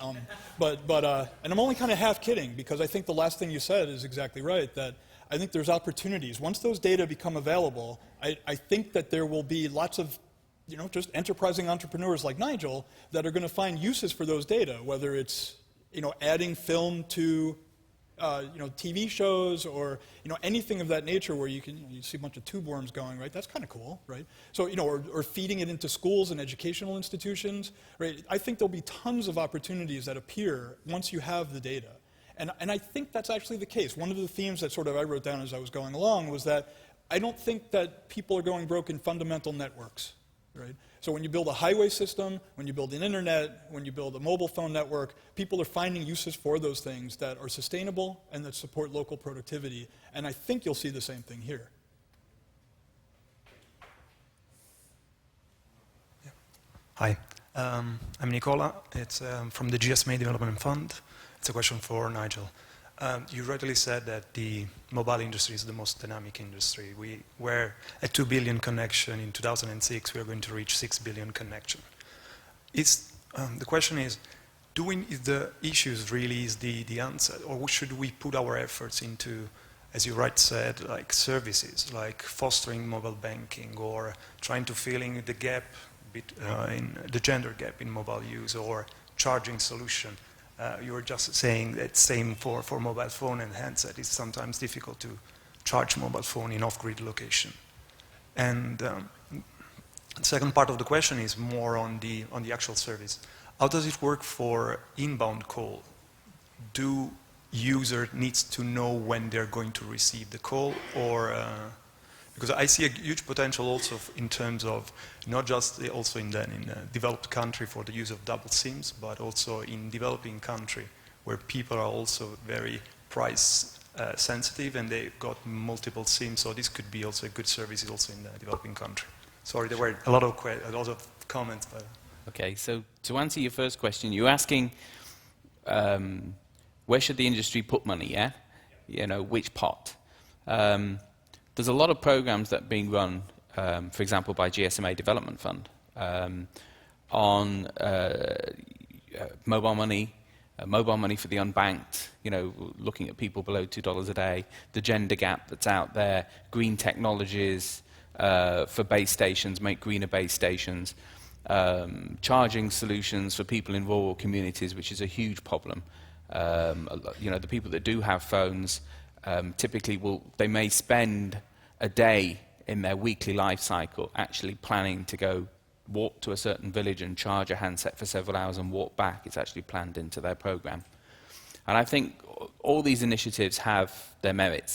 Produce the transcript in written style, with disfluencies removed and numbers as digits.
right? And I'm only kind of half kidding, because I think the last thing you said is exactly right, that I think there's opportunities. Once those data become available, I think that there will be lots of just enterprising entrepreneurs like Nigel that are going to find uses for those data, whether it's adding film to TV shows, or anything of that nature where you see a bunch of tube worms going, right? That's kind of cool, right? So or feeding it into schools and educational institutions, right? I think there'll be tons of opportunities that appear once you have the data, and I think that's actually the case. One of the themes that I wrote down as I was going along was that I don't think that people are going broke in fundamental networks, right? So when you build a highway system, when you build an internet, when you build a mobile phone network, people are finding uses for those things that are sustainable and that support local productivity. And I think you'll see the same thing here. Yeah. Hi, I'm Nicola. It's from the GSMA Development Fund. It's a question for Nigel. You rightly said that the mobile industry is the most dynamic industry. We were at 2 billion connection in 2006. We are going to reach 6 billion connection. The question is the issues really is the answer, or should we put our efforts into, as you right said, like services, like fostering mobile banking, or trying to fill in the gap, in the gender gap in mobile use, or charging solution? You were just saying that same for mobile phone and handset. It's sometimes difficult to charge mobile phone in off-grid location. And the second part of the question is more on the actual service. How does it work for inbound call? Do user needs to know when they're going to receive the call, or because I see a huge potential also in terms of not just also in a developed country for the use of double SIMs, but also in developing country where people are also very price sensitive and they've got multiple SIMs. So this could be also a good service also in the developing country. Sorry, there were a lot of comments. But okay, so to answer your first question, you're asking where should the industry put money? Yeah, which pot? There's a lot of programs that are being run, for example, by GSMA Development Fund, on mobile money for the unbanked, looking at people below $2 a day, the gender gap that's out there, green technologies for base stations, make greener base stations, charging solutions for people in rural communities, which is a huge problem. The people that do have phones, typically they may spend a day in their weekly life cycle actually planning to go walk to a certain village and charge a handset for several hours and walk back. It's actually planned into their program. And I think all these initiatives have their merits.